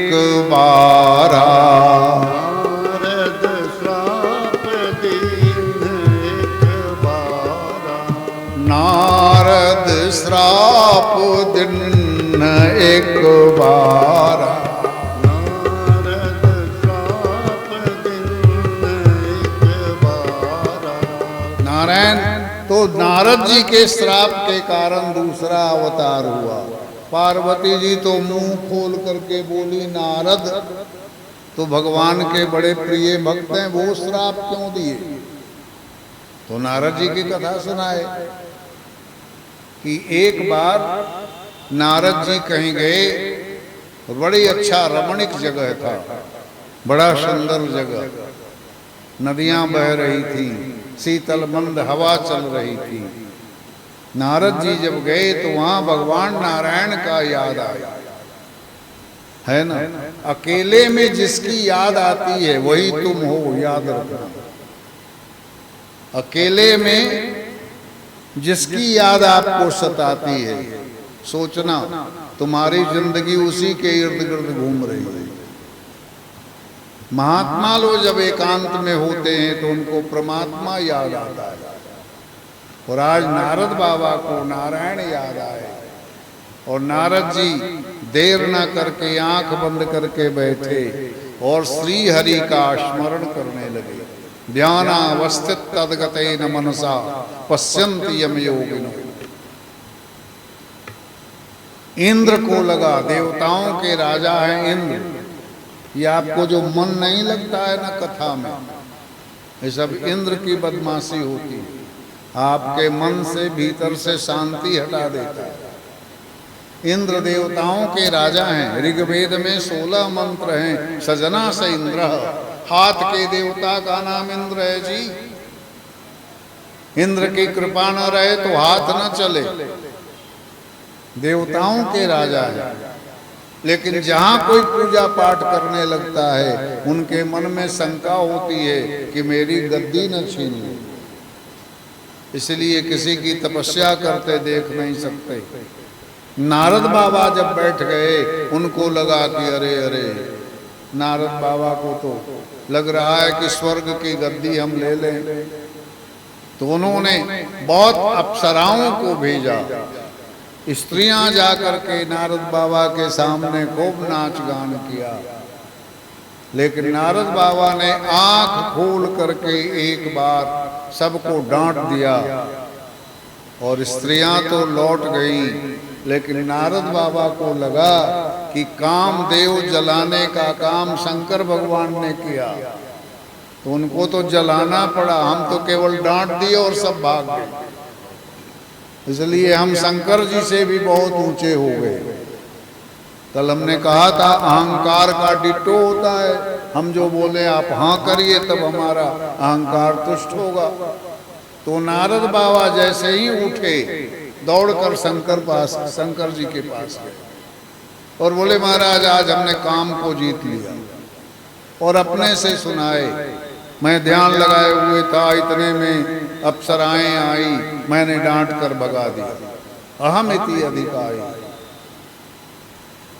बारा। नारद श्राप दिन एक बारा। नारद श्राप दिन एक बारा। नारद श्राप दिन एक बारा। नारायण तो नारद जी के श्राप के कारण दूसरा अवतार हुआ। पार्वती जी तो मुंह खोल करके बोली नारद तो भगवान के बड़े प्रिय भक्त हैं, वो श्राप क्यों दिए? तो नारद जी की कथा सुनाए कि एक बार नारद जी कहीं गए, बड़ी अच्छा रमणीक जगह था, बड़ा सुंदर जगह, नदियां बह रही थी, शीतल मंद हवा चल रही थी। नारद जी जब गए तो वहां भगवान नारायण का याद आया, है ना। अकेले में जिसकी याद आती है वही तुम हो, याद रखना। अकेले में जिसकी याद आपको सताती है, सोचना तुम्हारी जिंदगी उसी के इर्द गिर्द घूम रही है। महात्मा लोग जब एकांत में होते हैं तो उनको परमात्मा याद आता है। और आज नारद बाबा को नारायण याद आए और नारद जी देर ना करके आंख बंद करके बैठे और श्री हरि का स्मरण करने लगे। ध्यानावस्थित तद्गतेन मनसा पश्यन्ति यम योगिनो। इंद्र को लगा, देवताओं के राजा हैं इंद्र, ये आपको जो मन नहीं लगता है ना कथा में, ये सब इंद्र की बदमाशी होती है। आपके मन से भीतर से शांति हटा देता है। इंद्र देवताओं के राजा हैं। ऋग्वेद में 16 मंत्र हैं। सजना से इंद्र, हाथ के देवता का नाम इंद्र है जी। इंद्र की कृपा न रहे तो हाथ न चले। देवताओं के राजा है। लेकिन जहां कोई पूजा पाठ करने लगता है उनके मन में शंका होती है कि मेरी गद्दी न छीन ले, इसलिए किसी की तपस्या करते देख नहीं सकते। नारद बाबा जब बैठ गए उनको लगा कि अरे अरे, नारद बाबा को तो लग रहा है कि स्वर्ग की गद्दी हम ले लें। तो उन्होंने बहुत अप्सराओं को भेजा। स्त्रियां जाकर के नारद बाबा के सामने खूब नाच गान किया। लेकिन नारद बाबा ने आंख खोल करके एक बार सबको डांट दिया और स्त्रियां तो लौट गई। लेकिन नारद बाबा को लगा कि कामदेव जलाने का काम शंकर भगवान ने किया, तो उनको तो जलाना पड़ा, हम तो केवल डांट दिए और सब भाग गए। इसलिए हम शंकर जी से भी बहुत ऊंचे हो गए। कल हमने कहा था अहंकार का डिट्टो होता है, हम जो बोले आप हाँ करिए तब हमारा अहंकार तुष्ट होगा। तो नारद बाबा जैसे ही उठे दौड़कर शंकर जी के पास गए और बोले महाराज आज हमने काम को जीत लिया। और अपने से सुनाए, मैं ध्यान लगाए हुए था, इतने में अप्सराएं आई, मैंने डांट कर भगा दिया। अहम इति अधिकारी।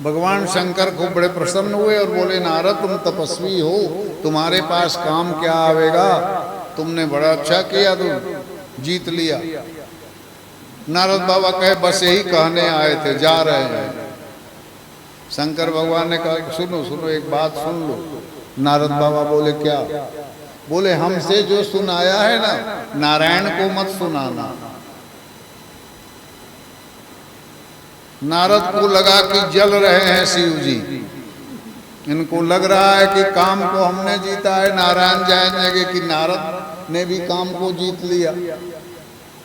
भगवान शंकर खूब बड़े प्रसन्न हुए और बोले नारद तुम तपस्वी हो, तुम्हारे पास काम क्या आवेगा, तुमने बड़ा अच्छा किया, तुम जीत लिया। नारद बाबा कहे बस यही कहने आए थे, जा रहे हैं। शंकर भगवान ने कहा सुनो सुनो एक बात सुन लो। नारद बाबा बोले क्या? बोले हमसे जो सुनाया है ना, नारायण को मत सुनाना। नारद को लगा कि जल रहे हैं शिव जी, इनको लग रहा है कि काम को हमने जीता है, नारायण जानेंगे कि नारद ने भी काम को जीत लिया।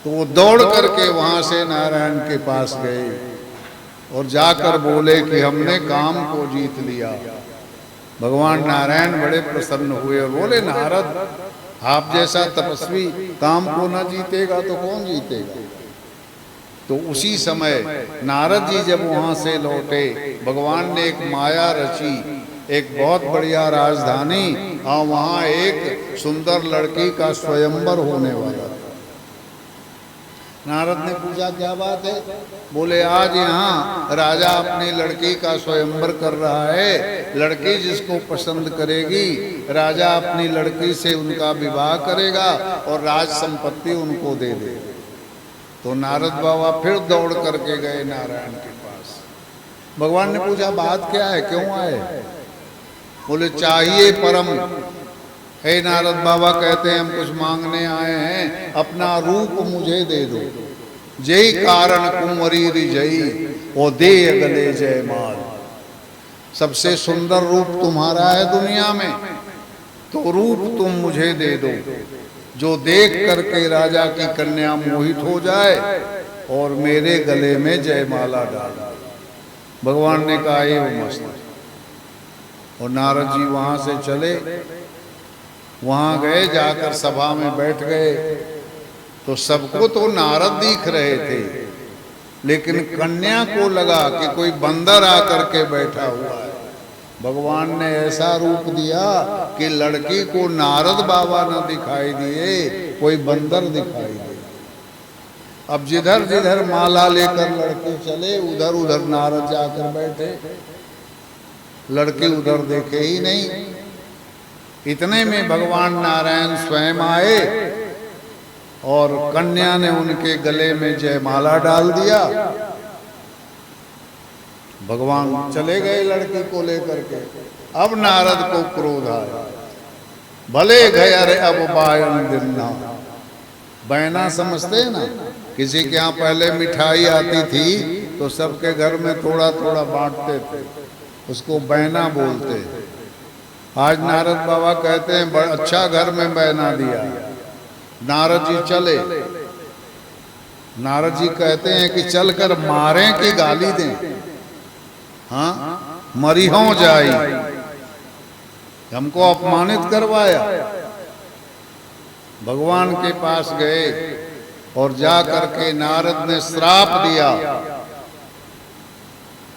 तो वो दौड़ करके वहां से नारायण के पास गए और जाकर बोले कि हमने काम को जीत लिया। भगवान नारायण बड़े प्रसन्न हुए और बोले नारद आप जैसा तपस्वी काम को न जीतेगा तो कौन जीतेगा। तो उसी समय नारद जी जब वहां से लौटे, भगवान ने एक माया रची, एक बहुत बढ़िया राजधानी, और वहां एक सुंदर लड़की का स्वयंवर होने वाला था। नारद ने पूछा क्या बात है? बोले आज यहाँ राजा अपनी लड़की का स्वयंवर कर रहा है, लड़की जिसको पसंद करेगी राजा अपनी लड़की से उनका विवाह करेगा और राज संपत्ति उनको दे दे। तो नारद बाबा फिर दौड़ करके गए नारायण के पास। भगवान ने पूछा बात क्या है, क्यों आए? बोले चाहिए परम। हे नारद बाबा कहते हैं हम कुछ मांगने आए हैं, अपना रूप मुझे दे दो। जय कारण कुंवरी रिजई ओ दे गले जयमाल। सबसे सुंदर रूप तुम्हारा है दुनिया में, तो रूप तुम मुझे दे दो जो देख करके राजा की कन्या मोहित हो जाए और मेरे गले में जयमाला डाल। भगवान ने कहा ये वो मस्त। और नारद जी वहां से चले, वहां गए, जाकर सभा में बैठ गए। तो सबको तो नारद दिख रहे थे, लेकिन कन्या को लगा कि कोई बंदर आकर के बैठा हुआ है। भगवान ने ऐसा रूप दिया कि लड़की को नारद बाबा न दिखाई दिए, कोई बंदर दिखाई दिए। अब जिधर जिधर माला लेकर लड़के चले, उधर उधर नारद जाकर बैठे। लड़की उधर देखे ही नहीं। इतने में भगवान नारायण स्वयं आए और कन्या ने उनके गले में जयमाला डाल दिया। भगवान चले गए लड़की को लेकर के। अब नारद को क्रोध आया, भले गए अब बायन दिन्ना। बैना समझते हैं ना, किसी के यहाँ पहले मिठाई आती थी तो सबके घर में थोड़ा थोड़ा बांटते थे, उसको बैना बोलते। आज नारद बाबा कहते हैं बड़ा अच्छा घर में बैना दिया। नारद जी चले, नारद जी कहते हैं कि चलकर मारें कि गाली दें। हाँ, मरिहों जाई, हमको अपमानित करवाया। भगवान के पास गए और जा करके नारद ने श्राप दिया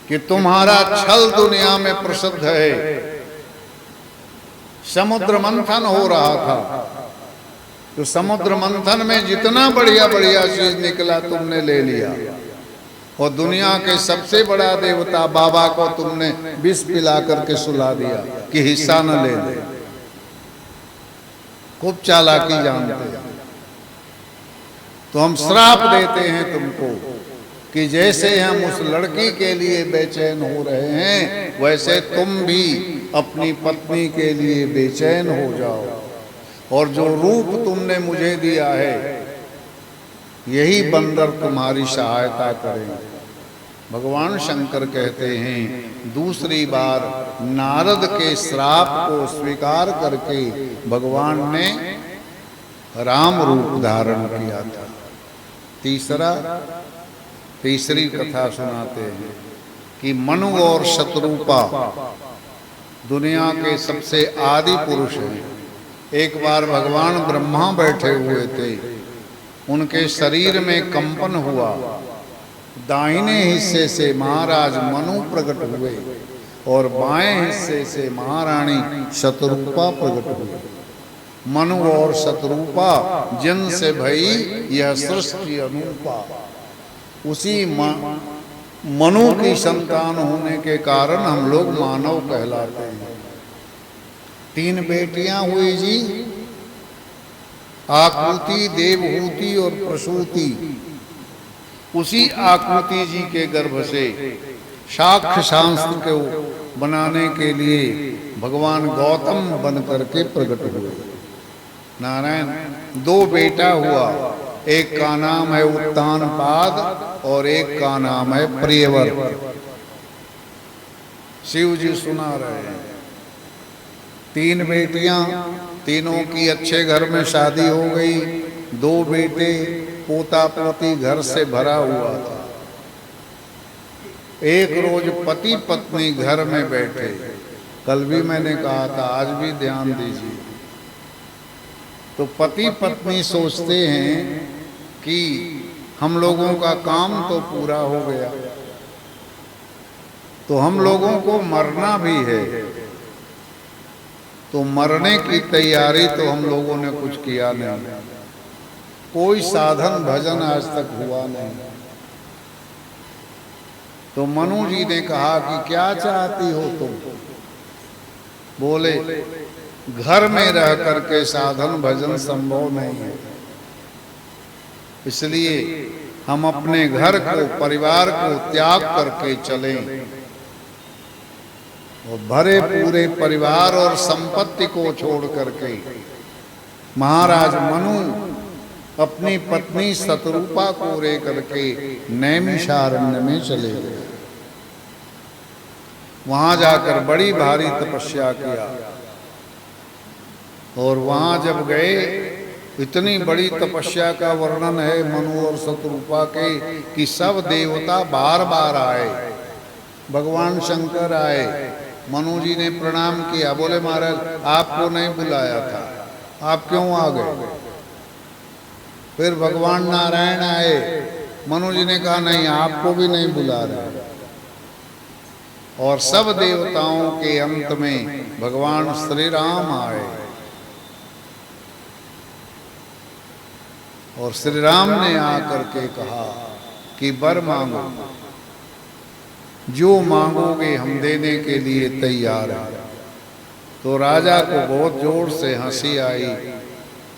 कि तुम्हारा छल दुनिया में प्रसिद्ध है। समुद्र मंथन हो रहा था, तो समुद्र मंथन में जितना बढ़िया बढ़िया चीज निकला तुमने ले लिया, और दुनिया के सबसे बड़ा देवता बाबा को तुमने विष पिला करके सुला दिया कि हिस्सा न ले ले। खूब चालाकी जानते हैं। तो हम श्राप देते हैं तुमको कि जैसे हम उस लड़की के लिए बेचैन हो रहे हैं, वैसे तुम भी अपनी पत्नी के लिए बेचैन हो जाओ, और जो रूप तुमने मुझे दिया है यही बंदर तुम्हारी सहायता करेंगे। भगवान शंकर कहते हैं दूसरी बार नारद के श्राप को स्वीकार करके भगवान ने राम रूप धारण किया था। तीसरी कथा सुनाते हैं कि मनु और शत्रुपा दुनिया के सबसे आदि पुरुष हैं। एक बार भगवान ब्रह्मा बैठे हुए थे, उनके शरीर में कंपन हुआ। दाहिने हिस्से से महाराज मनु प्रकट हुए और बाएं हिस्से से महारानी शत्रुपा प्रकट हुई। मनु और शत्रुपा जिनसे भई यह सृष्टि अनूपा। उसी मनु की संतान होने के कारण हम लोग मानव कहलाते हैं। 3 बेटियां हुई जी, आकृति, देवहूति और प्रसूति। उसी आकृति जी के गर्भ से साक्ष्य शास्त्र को बनाने के लिए भगवान गौतम बन करके प्रकट हुए। नारायण 2 बेटा हुआ, एक का नाम है उत्तानपाद और एक का नाम है प्रियवर। शिव जी सुना रहे हैं। 3 बेटियां, तीनों की अच्छे घर में शादी हो गई। 2 बेटे, पोता पोती घर से भरा हुआ था। एक रोज पति पत्नी घर में बैठे, कल भी मैंने कहा था, आज भी ध्यान दीजिए। तो पति पत्नी सोचते हैं कि हम लोगों का काम तो पूरा हो गया, तो हम लोगों को मरना भी है, तो मरने की तैयारी तो हम लोगों ने कुछ किया नहीं। कोई साधन भजन आज तक हुआ नहीं। तो मनु जी ने कहा कि क्या चाहती हो तुम? बोले घर में रह करके साधन भजन संभव नहीं है, इसलिए हम अपने घर को, परिवार को त्याग करके चलें और भरे पूरे परिवार और संपत्ति को छोड़ करके महाराज मनु अपनी पत्नी शतरूपा को ले करके नैमिषारण्य में चले गए। वहां जाकर बड़ी भारी तपस्या किया और वहां जब गए, इतनी बड़ी तपस्या का वर्णन है मनु और शतरूपा के कि सब देवता बार बार आए, भगवान शंकर आए। मनु जी ने प्रणाम किया, बोले महाराज आपको नहीं बुलाया था, आप क्यों आ गए? फिर भगवान नारायण आए, मनु जी ने कहा नहीं आपको भी नहीं बुला रहे। और सब देवताओं के अंत में भगवान श्री राम आए और श्री राम ने आकर के कहा कि वर मांगो, जो मांगोगे हम देने के लिए तैयार हैं। तो राजा को बहुत जोर से हंसी आई।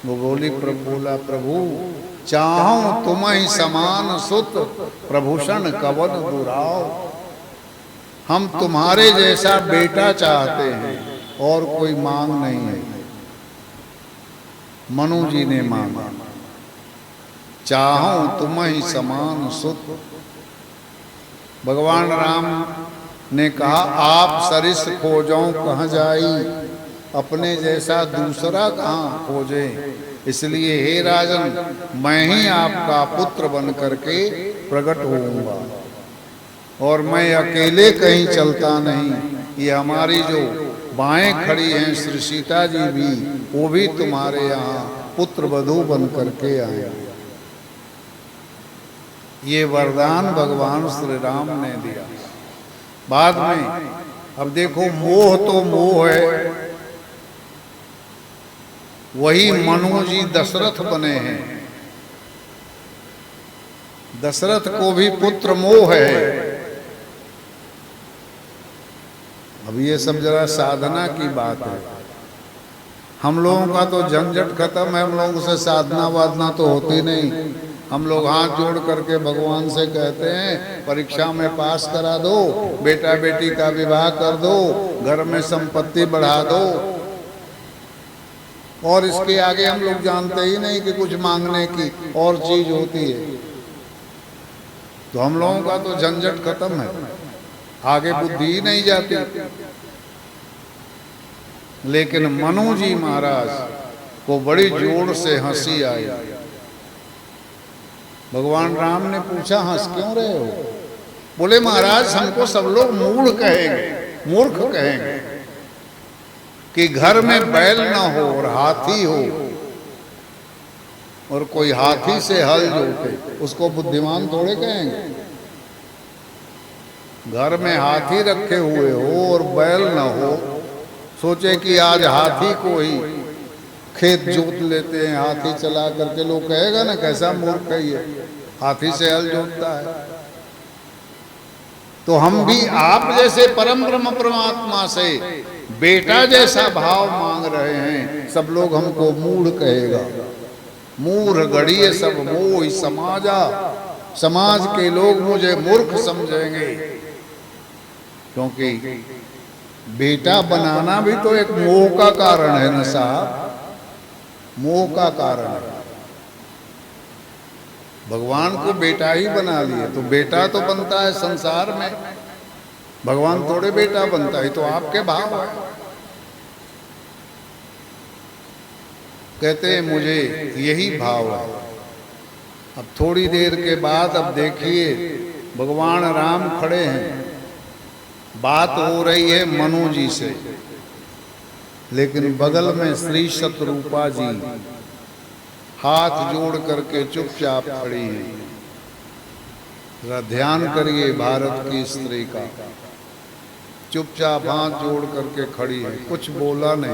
वो बोला प्रभु चाहूं तुम्हें समान सुत प्रभूषण कवन दुराव। हम तुम्हारे जैसा बेटा चाहते हैं और कोई मांग नहीं है। मनु जी ने मांगा चाहूं तुम्हें समान सुत। भगवान राम ने कहा आप सरिस खोजो कहाँ जाई, अपने जैसा दूसरा कहाँ खोजे। इसलिए हे राजन मैं ही आपका पुत्र बन करके प्रकट होऊंगा और मैं अकेले कहीं चलता नहीं। ये हमारी जो बाएं खड़ी हैं श्री सीता जी भी, वो भी तुम्हारे यहाँ पुत्र वधू बन करके आए। ये वरदान भगवान श्री राम ने दिया। बाद में अब देखो मोह तो मोह है, वही मनु जी दशरथ बने हैं। दशरथ को भी पुत्र मोह है। अब ये सब जरा साधना की बात है। हम लोगों का तो झंझट खत्म है, हम लोगों से साधना वादना तो होती नहीं। हम लोग हाथ जोड़ करके भगवान से कहते हैं परीक्षा में पास करा दो, बेटा बेटी का विवाह कर दो, घर में संपत्ति बढ़ा दो। और इसके आगे हम लोग जानते ही नहीं कि कुछ मांगने की और चीज होती है। तो हम लोगों का तो झंझट खत्म है, आगे बुद्धि ही नहीं जाती। लेकिन मनु जी महाराज को बड़ी जोर से हंसी आई। भगवान राम ने पूछा हंस क्यों रहे हो? बोले महाराज हमको सब लोग मूढ़ कहेंगे, मूर्ख कहेंगे कि घर में बैल ना हो और हाथी हो और कोई हाथी से हल जोते, उसको बुद्धिमान थोड़े कहेंगे। घर में हाथी रखे हुए हो और बैल ना हो, सोचे कि आज हाथी को ही खेत जोत लेते हैं, हाथी चला करके, लोग कहेगा ना कैसा मूर्ख है ये, हाथी से हल जोतता है। तो हम भी आप जैसे परम ब्रह्म परमात्मा से बेटा जैसा भाव मांग रहे हैं, सब लोग हमको मूढ़ कहेगा। मूढ़ गढ़िए सब मोह समाजा, समाज के लोग मुझे मूर्ख समझेंगे। क्योंकि बेटा बनाना भी तो एक मोह का कारण है ना साहब, मोह का कारण है। भगवान को बेटा ही बना लिए, तो बेटा तो बनता है संसार में, भगवान थोड़े बेटा बनता है। तो आपके भाव है। कहते हैं मुझे यही भाव है। अब थोड़ी देर के बाद अब देखिए भगवान राम खड़े हैं, बात हो रही है मनु जी से, लेकिन बगल में श्री शतरूपा जी हाथ जोड़ करके चुपचाप खड़ी हैं। जरा ध्यान करिए भारत की स्त्री का, चुपचाप हाथ जोड़ करके खड़ी है, कुछ बोला नहीं।